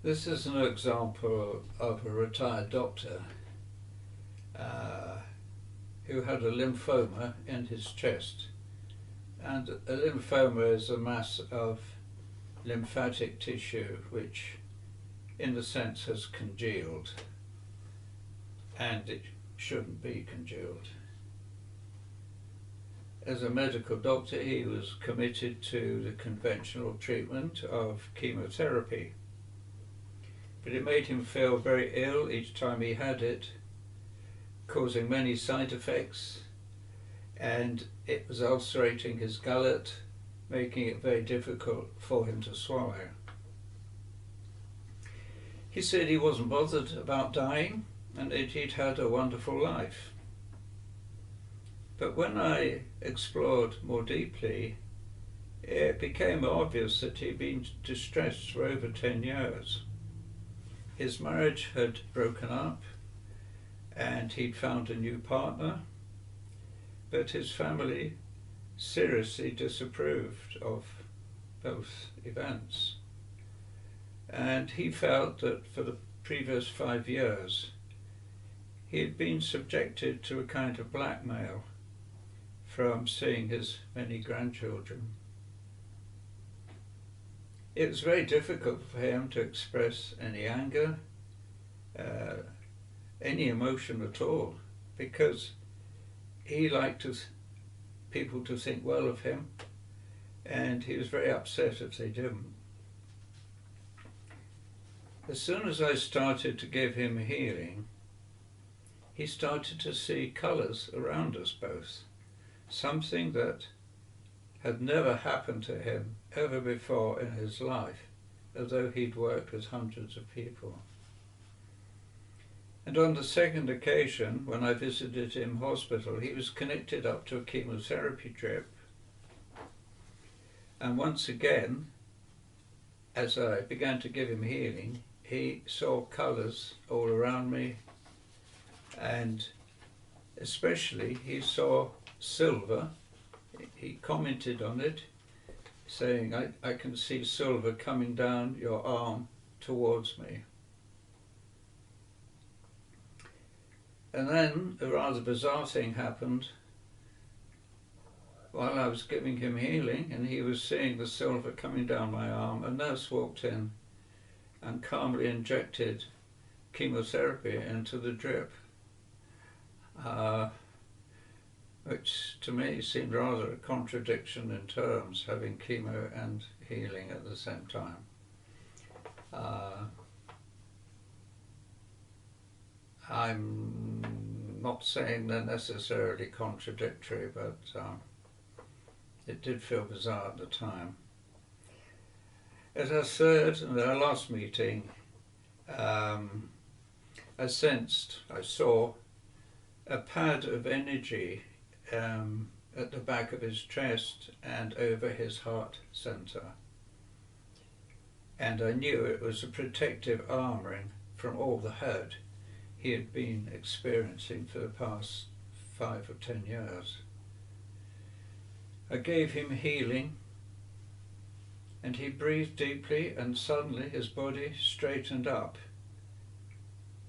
This is an example of a retired doctor who had a lymphoma in his chest. And a lymphoma is a mass of lymphatic tissue which, in a sense, has congealed, and it shouldn't be congealed. As a medical doctor, he was committed to the conventional treatment of chemotherapy, but it made him feel very ill each time he had it, causing many side effects, and it was ulcerating his gullet, making it very difficult for him to swallow. He said he wasn't bothered about dying and that he'd had a wonderful life. But when I explored more deeply, it became obvious that he'd been distressed for over 10 years. His marriage had broken up and he'd found a new partner, but his family seriously disapproved of both events. And he felt that for the previous 5 years he had been subjected to a kind of blackmail from seeing his many grandchildren. It was very difficult for him to express any anger, any emotion at all, because he liked people to think well of him, and he was very upset if they didn't. As soon as I started to give him healing, he started to see colours around us both, something that had never happened to him ever before in his life, although he'd worked with hundreds of people. And on the second occasion, when I visited him in hospital, he was connected up to a chemotherapy drip. And once again, as I began to give him healing, he saw colours all around me, and especially he saw silver. He commented on it, saying, I can see silver coming down your arm towards me. And then a rather bizarre thing happened. While I was giving him healing and he was seeing the silver coming down my arm, a nurse walked in and calmly injected chemotherapy into the drip, which to me seemed rather a contradiction in terms, having chemo and healing at the same time. I'm not saying they're necessarily contradictory, but it did feel bizarre at the time. At our third and our last meeting, I saw a pad of energy at the back of his chest and over his heart center. And I knew it was a protective armouring from all the hurt he had been experiencing for the past 5 or 10 years. I gave him healing, and he breathed deeply, and suddenly his body straightened up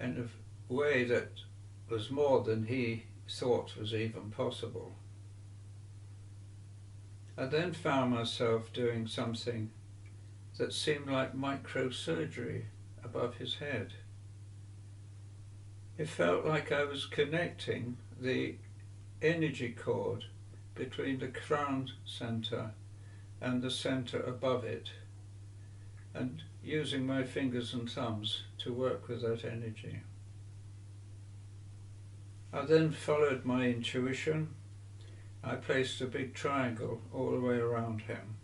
in a way that was more than he thought was even possible. I then found myself doing something that seemed like microsurgery above his head. It felt like I was connecting the energy cord between the crown center and the center above it, and using my fingers and thumbs to work with that energy. I then followed my intuition. I placed a big triangle all the way around him.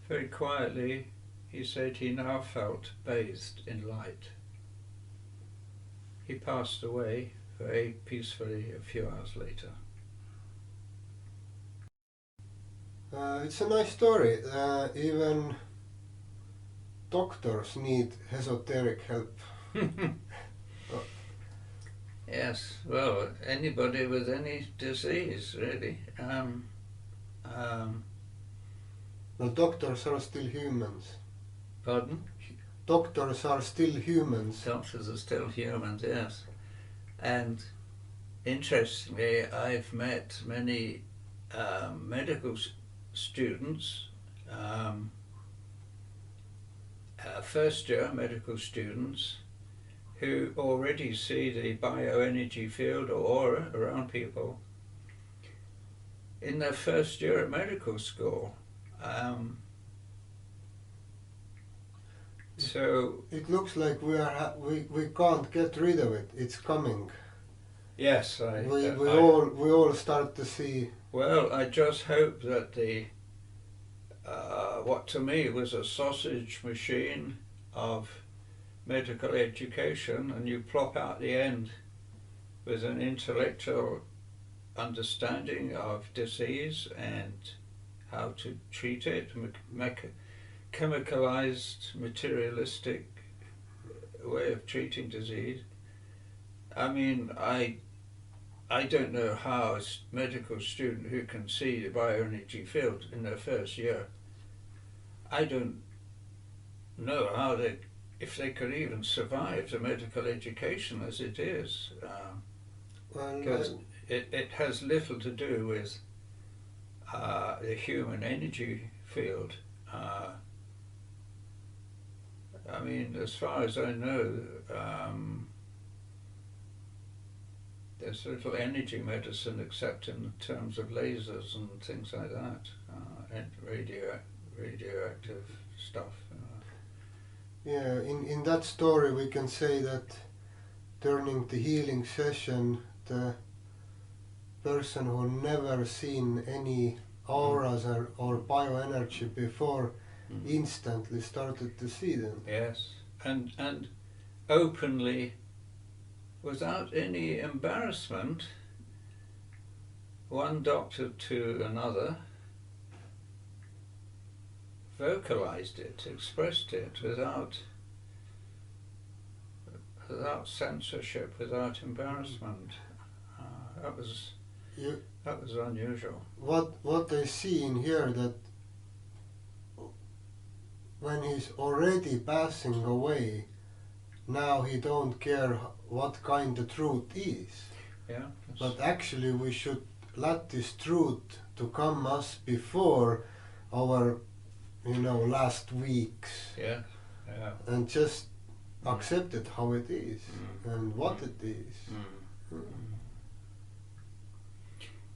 Very quietly, he said he now felt bathed in light. He passed away very peacefully a few hours later. It's a nice story. Even doctors need esoteric help. Yes, well, anybody with any disease, really. No, doctors are still humans. Pardon? Doctors are still humans. Doctors are still humans, yes. And interestingly, I've met many medical students, first year medical students, who already see the bioenergy field or aura around people in their first year at medical school. So it looks like we can't get rid of it. It's coming. yes, We all start to see. Well, I just hope that the what to me was a sausage machine of medical education, and you plop out the end with an intellectual understanding of disease and how to treat it, chemicalized, materialistic way of treating disease. I mean, I don't know how a medical student who can see the bioenergy field in their first year, I don't know how if they could even survive the medical education as it is, because it has little to do with the human energy field. I mean, as far as I know, there's little energy medicine except in terms of lasers and things like that, and radioactive stuff. Yeah, in that story we can say that during the healing session, the person who never seen any auras or bioenergy before instantly started to see them. Yes, and openly, without any embarrassment, one doctor to another vocalized it, expressed it without censorship, without embarrassment. That was unusual. What I see in here, that when he's already passing away, now he don't care what kind of truth is. Yeah. But actually we should let this truth to come us before our last weeks. Yeah. Yeah. And just accept it how it is and what it is.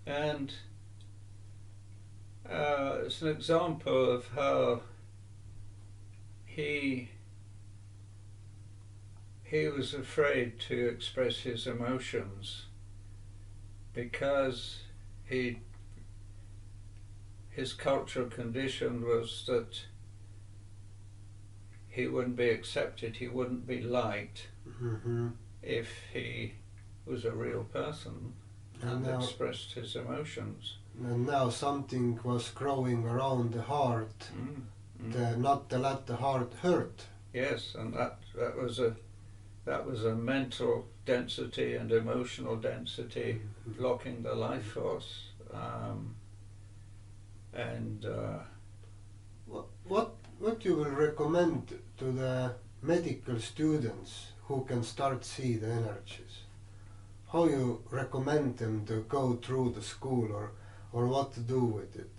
And it's an example of how he was afraid to express his emotions because his cultural condition was that he wouldn't be accepted, he wouldn't be liked if he was a real person and expressed his emotions. And now something was growing around the heart, not to let the heart hurt. Yes, and that was a mental density and emotional density blocking the life force. What you will recommend to the medical students who can start see the energies? How you recommend them to go through the school, or what to do with it?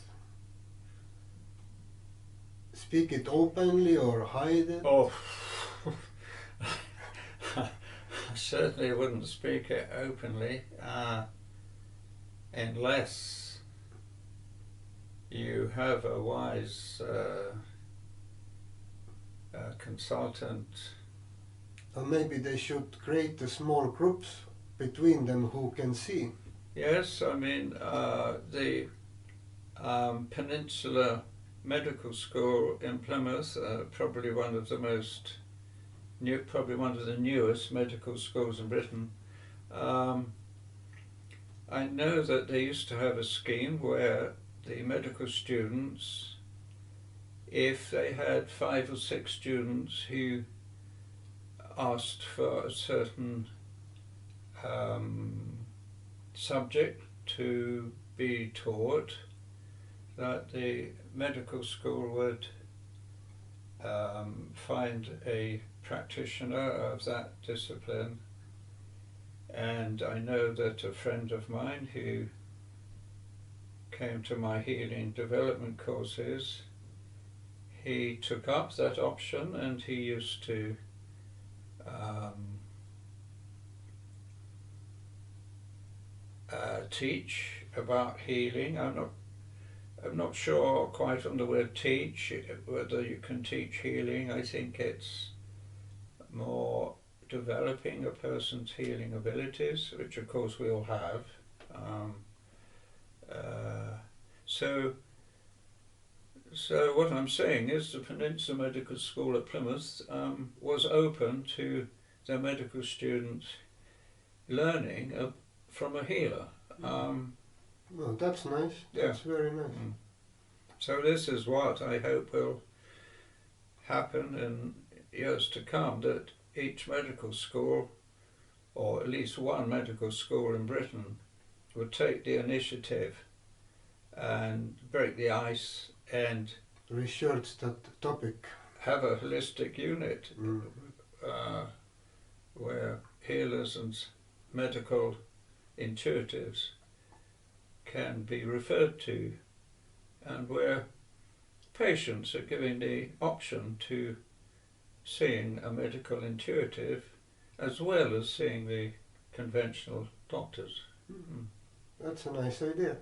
Speak it openly or hide it? Oh, I certainly wouldn't speak it openly unless you have a wise consultant. Or maybe they should create the small groups between them who can see. Yes, I mean the Peninsula Medical School in Plymouth, probably one of the newest medical schools in Britain. I know that they used to have a scheme where the medical students, if they had 5 or 6 students who asked for a certain subject to be taught, that the medical school would find a practitioner of that discipline. And I know that a friend of mine who came to my healing development courses, he took up that option, and he used to teach about healing. I'm not sure quite on the word teach, whether you can teach healing. I think it's more developing a person's healing abilities, which of course we all have. So what I'm saying is the Peninsula Medical School at Plymouth was open to their medical students learning from a healer. Well, that's nice. That's very nice. So this is what I hope will happen in years to come, that each medical school, or at least one medical school in Britain, would take the initiative and break the ice and research that topic. Have a holistic unit where healers and medical intuitives can be referred to, and where patients are given the option to seeing a medical intuitive as well as seeing the conventional doctors. That's a nice idea.